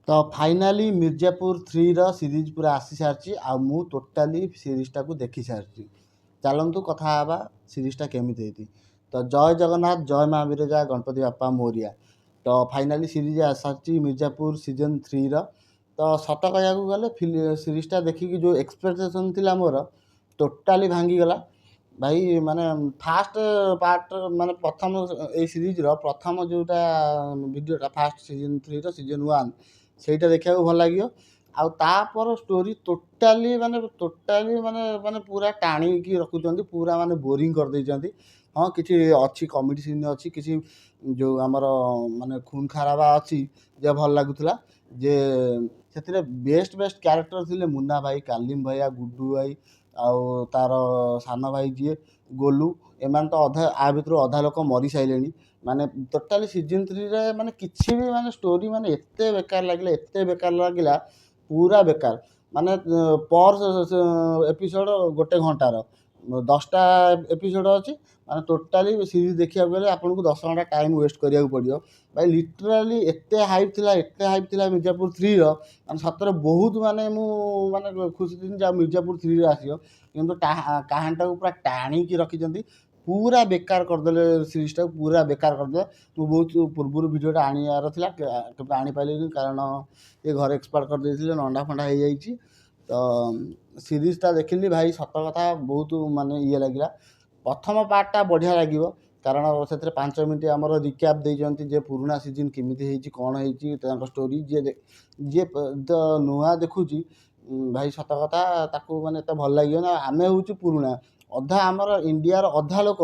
तो finally Mirzapur 3 series पूरा आसी सारी आउ टोटाली सीरीजटा को देखी सारी। चलतु कथा हाँ सीरीजटा केमी। तो जय जगन्नाथ, जय माँ बिरजा, गणपति बापा मोरिया। तो फाइनाली सीरीज आसाची मिर्जापुर सीजन 3 तो सत कह गले सीरीजटा देखिकी जो एक्सपेक्टेशन थी मोर टोटाली भांगीगला भाई। माने फास्ट पार्ट माने प्रथम ए सीरीज प्रथम जोटा वीडियोटा फास्ट सीजन 3 सीजन 1 ସେଇଟା ଦେଖିବାକୁ ଭଲ ଲାଗିବ। ଆଉ ତାपर ଷ୍ଟୋରି ଟୋଟାଲି ମାନେ ପୁରା ଟାଣିକି ରଖୁଛନ୍ତି, ପୁରା ମାନେ ବୋରିଂ କରିଦେଇଛନ୍ତି। ହଁ କିଛି ଅଛି କମେଡ଼ି ସିନ୍ ଅଛି, କିଛି ଯେଉଁ ଆମର ମାନେ ଖୁନ ଖାରାବା ଅଛି ଯେ ଭଲ ଲାଗୁଥିଲା। ଯେ ସେଥିରେ ବେଷ୍ଟ କ୍ୟାରେକ୍ଟର ଥିଲେ ମୁନା ଭାଇ, କାଲିମ ଭାଇଆ, ଗୁଡୁ ଭାଇ ଆଉ ତାର ସାନ ଭାଇ ଯିଏ ଗୋଲୁ। ଏମାନେ ତ ଅଧା ଆ ଭିତରୁ ଅଧା ଲୋକ ମରିସାରିଲେଣି। ମାନେ ଟୋଟାଲି ସିଜନ୍ 3 ମାନେ କିଛି ବି ମାନେ ଷ୍ଟୋରି ମାନେ ଏତେ ବେକାର ଲାଗିଲା ପୁରା ବେକାର। ମାନେ ପର ଏପିସୋଡ଼ 1 ଘଣ୍ଟାର 10ଟା ଏପିସୋଡ଼ ଅଛି। ମାନେ ଟୋଟାଲି ସିରିଜ୍ ଦେଖିବାକୁ ଗଲେ ଆପଣଙ୍କୁ 10 ଘଣ୍ଟା ଟାଇମ୍ ୱେଷ୍ଟ କରିବାକୁ ପଡ଼ିବ ଭାଇ। ଲିଟରାଲି ଏତେ ହାଇପ୍ ଥିଲା ମିର୍ଜାପୁର 3 ମାନେ ସତରେ ବହୁତ ମାନେ ମୁଁ ମାନେ ଖୁସି ଥିଲି ଯେ ମିର୍ଜାପୁର 3 ଆସିବ। କିନ୍ତୁ କାହାଣୀଟାକୁ ପୁରା ଟାଣିକି ରଖିଛନ୍ତି, ପୁରା ବେକାର କରିଦେଲେ ସିରିଜଟାକୁ, ପୁରା ବେକାର କରିଦେଲେ। ମୁଁ ବହୁତ ପୂର୍ବରୁ ଭିଡ଼ିଓଟା ଆଣିବାର ଥିଲା କିନ୍ତୁ ଆଣିପାରିଲିନି, କାରଣ ଏ ଘରେ ଏକ୍ସପାର୍ଟ କରିଦେଇଥିଲେ, ନଣ୍ଡା ଫଣ୍ଡା ହେଇଯାଇଛି। ତ ସିରିଜଟା ଦେଖିଲି ଭାଇ, ସତ କଥା ବହୁତ ମାନେ ଇଏ ଲାଗିଲା। ପ୍ରଥମ ପାର୍ଟଟା ବଢ଼ିଆ ଲାଗିବ, କାରଣ ସେଥିରେ 5 ମିନିଟ୍ ଆମର ରିକ୍ୟାପ୍ ଦେଇଛନ୍ତି ଯେ ପୁରୁଣା ସିଜିନ୍ କେମିତି ହେଇଛି, କ'ଣ ହେଇଛି, ତାଙ୍କ ଷ୍ଟୋରି। ଯିଏ ତ ନୂଆ ଦେଖୁଛି ଭାଇ, ସତ କଥା ତାକୁ ମାନେ ଏତେ ଭଲ ଲାଗିବ ନା। ଆମେ ହେଉଛୁ ପୁରୁଣା, ଆମର ଇଣ୍ଡିଆର ଅଧା ଲୋକ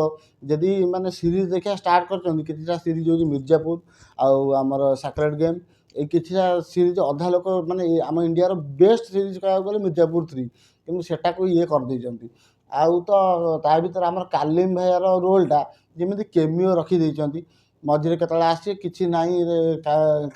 ଯଦି ମାନେ ସିରିଜ୍ ଦେଖିବା ଷ୍ଟାର୍ଟ କରିଛନ୍ତି। କିଛିଟା ସିରିଜ୍ ହେଉଛି ମିର୍ଜାପୁର ଆଉ ଆମର ସାକ୍ରେଡ୍ ଗେମ୍, এই କିଛିଟା ସିରିଜ୍ ଅଧା ଲୋକ ମାନେ ଆମ ଇଣ୍ଡିଆର ବେଷ୍ଟ ସିରିଜ୍ କହିବାକୁ ଗଲେ ମିର୍ଜାପୁର 3, କିନ୍ତୁ ସେଟାକୁ ଇଏ କରିଦେଇଛନ୍ତି। ଆଉ ତ ତା ଭିତରେ ଆମର କାଲିମ ଭାଇର ରୋଲ୍ଟା ଯେମିତି କେମିଓ ରଖିଦେଇଛନ୍ତି। ମଝିରେ କେତେବେଳେ ଆସିବେ କିଛି ନାହିଁ,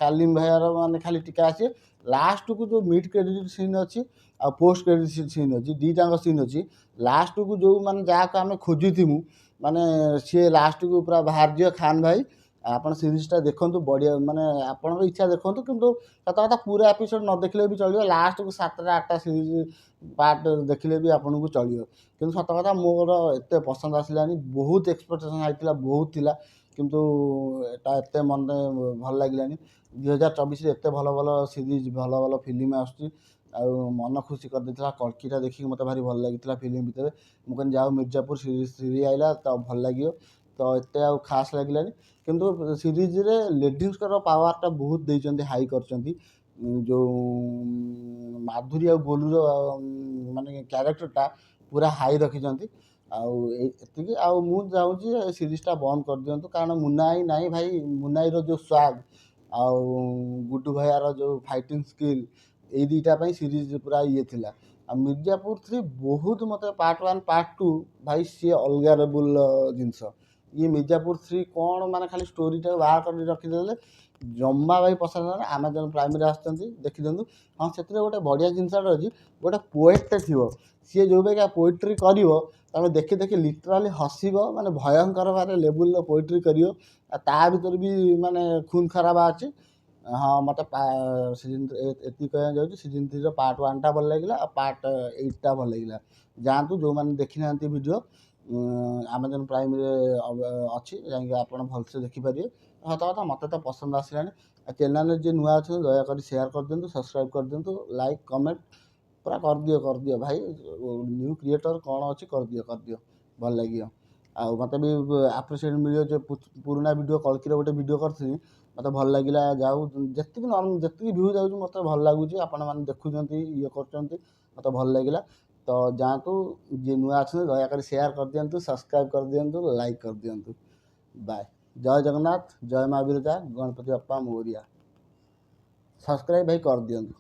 କାଲିମ ଭାଇର ମାନେ ଖାଲି ଟିକେ ଆସିବେ। ଲାଷ୍ଟକୁ ଯେଉଁ ମିଡ୍ କ୍ରେଡିଟ୍ ସିନ୍ ଅଛି ଆଉ ପୋଷ୍ଟ କ୍ରେଡିଟ୍ ସିନ୍ ଅଛି, ଦୁଇଟାଙ୍କ ସିନ୍ ଅଛି। ଲାଷ୍ଟକୁ ଯେଉଁ ମାନେ ଯାହାକୁ ଆମେ ଖୋଜୁଥିମୁ ମାନେ ସିଏ ଲାଷ୍ଟକୁ ପୁରା ବାହାରିଯିବ ଖାନ୍ ଭାଇ। ଆପଣ ସିରିଜଟା ଦେଖନ୍ତୁ, ବଢ଼ିଆ ମାନେ ଆପଣଙ୍କ ଇଚ୍ଛା ଦେଖନ୍ତୁ। କିନ୍ତୁ ସତ କଥା ପୁରା ଏପିସୋଡ଼ ନ ଦେଖିଲେ ବି ଚଳିବ, ଲାଷ୍ଟକୁ 7ଟା 8ଟା ସିରିଜ ପାର୍ଟ ଦେଖିଲେ ବି ଆପଣଙ୍କୁ ଚଳିବ। କିନ୍ତୁ ସତ କଥା ମୋର ଏତେ ପସନ୍ଦ ଆସିଲାନି। ବହୁତ ଏକ୍ସପେକ୍ଟେସନ୍ ହେଇଥିଲା, ବହୁତ ଥିଲା, କିନ୍ତୁ ଏଟା ଏତେ ମନେ ଭଲ ଲାଗିଲାନି। 2024ରେ ଏତେ ଭଲ ସିରିଜ, ଭଲ ଫିଲ୍ମ ଆସୁଛି, ଆଉ ମନ ଖୁସି କରିଦେଇଥିଲା। କଳ୍କିଟା ଦେଖିକି ମୋତେ ଭାରି ଭଲ ଲାଗିଥିଲା ଫିଲ୍ମ ଭିତରେ। ମୁଁ କହିଲି ଯାହା ମିର୍ଜାପୁର ସିରିଜ୍ ଆଇଲା ତ ଭଲ ଲାଗିବ, ତ ଏତେ ଆଉ ଖାସ୍ ଲାଗିଲାନି। କିନ୍ତୁ ସିରିଜରେ ଲେଡିଜ୍ଙ୍କର ପାୱାରଟା ବହୁତ ଦେଇଛନ୍ତି, ହାଇ କରିଛନ୍ତି। ଯେଉଁ ମାଧୁରୀ ଆଉ ଗୋଲୁର ମାନେ କ୍ୟାରେକ୍ଟରଟା ପୁରା ହାଇ ରଖିଛନ୍ତି। ଆଉ ଏତିକି। ଆଉ ମୁଁ ଚାହୁଁଛି ଏ ସିରିଜଟା ବନ୍ଦ କରିଦିଅନ୍ତୁ, କାରଣ ମୁନାଇ ନାହିଁ ଭାଇ। ମୁନାଇର ଯେଉଁ ସ୍ୱାଗ ଆଉ ଗୁଡୁ ଭାଇଆର ଯେଉଁ ଫାଇଟିଂ ସ୍କିଲ୍, ଏଇ ଦୁଇଟା ପାଇଁ ସିରିଜ ପୁରା ଇଏ ଥିଲା। ଆଉ ମିର୍ଜାପୁର 3 ବହୁତ ମୋତେ ପାର୍ଟ 1 ପାର୍ଟ 2 ଭାଇ ସିଏ ଅଲଗା ଲେବୁଲ୍ ଜିନିଷ। ଇଏ ମିର୍ଜାପୁର 3 କ'ଣ ମାନେ ଖାଲି ଷ୍ଟୋରିଟାକୁ ବାହାର କରି ରଖିଦେଲେ, ଜମା ଭାଇ ପସନ୍ଦ ହେଲା। ଆମାଜନ୍ ପ୍ରାଇମ୍ରେ ଆସୁଛନ୍ତି, ଦେଖିଦିଅନ୍ତୁ। ହଁ ସେଥିରେ ଗୋଟେ ବଢ଼ିଆ ଜିନିଷଟା ଅଛି, ଗୋଟେ ପୋଏଟ୍ଟେ ଥିବ, ସିଏ ଯେଉଁ ବାଗିଆ ପୋଏଟ୍ରି କରିବ ତମେ ଦେଖି ଲିଟରାଲି ହସିବ। ମାନେ ଭୟଙ୍କର ଭାବରେ ଲେବୁଲ୍ର ପୋଏଟ୍ରି କରିବ। ଆଉ ତା ଭିତରେ ବି ମାନେ ଖୁନ ଖରାବା ଅଛି। ହଁ ମୋତେ ସିଜନ୍ ଏତିକି କହିବାକୁ ଯାଉଛି। ସିଜନ୍ 3ର ପାର୍ଟ 1ଟା ଭଲ ଲାଗିଲା, ଆଉ ପାର୍ଟ 8ଟା ଭଲ ଲାଗିଲା। ଯାଆନ୍ତୁ, ଯେଉଁମାନେ ଦେଖିନାହାନ୍ତି ଭିଡ଼ିଓ ଆମାଜନ୍ ପ୍ରାଇମ୍ରେ ଅଛି, ଯାଇକି ଆପଣ ଭଲସେ ଦେଖିପାରିବେ। ସତ କଥା ମୋତେ ତ ପସନ୍ଦ ଆସିଲାନି। ଆଉ ଚ୍ୟାନେଲ୍ରେ ଯିଏ ନୂଆ ଅଛନ୍ତି ଦୟାକରି ସେୟାର କରିଦିଅନ୍ତୁ, ସବସ୍କ୍ରାଇବ୍ କରିଦିଅନ୍ତୁ, ଲାଇକ୍ କମେଣ୍ଟ ପୁରା କରିଦିଅ ଭାଇ। ନ୍ୟୁ କ୍ରିଏଟର କ'ଣ ଅଛି, କରିଦିଅ ଭଲ ଲାଗିବ। ଆଉ ମୋତେ ବି ଆପ୍ରିସିଏଟ୍ ମିଳିବ ଯେ ପୁରୁଣା ଭିଡ଼ିଓ କଳ୍କିର ଗୋଟେ ଭିଡ଼ିଓ କରିଥିଲି, ମୋତେ ଭଲ ଲାଗିଲା। ଯାଉ ଯେତିକି ଭ୍ୟୁ ଯାଉଛି ମୋତେ ଭଲ ଲାଗୁଛି, ଆପଣମାନେ ଦେଖୁଛନ୍ତି, ଇଏ କରୁଛନ୍ତି, ମୋତେ ଭଲ ଲାଗିଲା। ତ ଯାଆନ୍ତୁ, ଯିଏ ନୂଆ ଅଛନ୍ତି ଦୟାକରି ସେୟାର କରିଦିଅନ୍ତୁ, ସବସ୍କ୍ରାଇବ୍ କରିଦିଅନ୍ତୁ, ଲାଇକ୍ କରିଦିଅନ୍ତୁ। ବାଏ। ଜୟ ଜଗନ୍ନାଥ, ଜୟ ମା ବିରଜା, ଗଣପତି ବାପା ମୋରିଆ। ସବସ୍କ୍ରାଇବ୍ ଭାଇ କରିଦିଅନ୍ତୁ।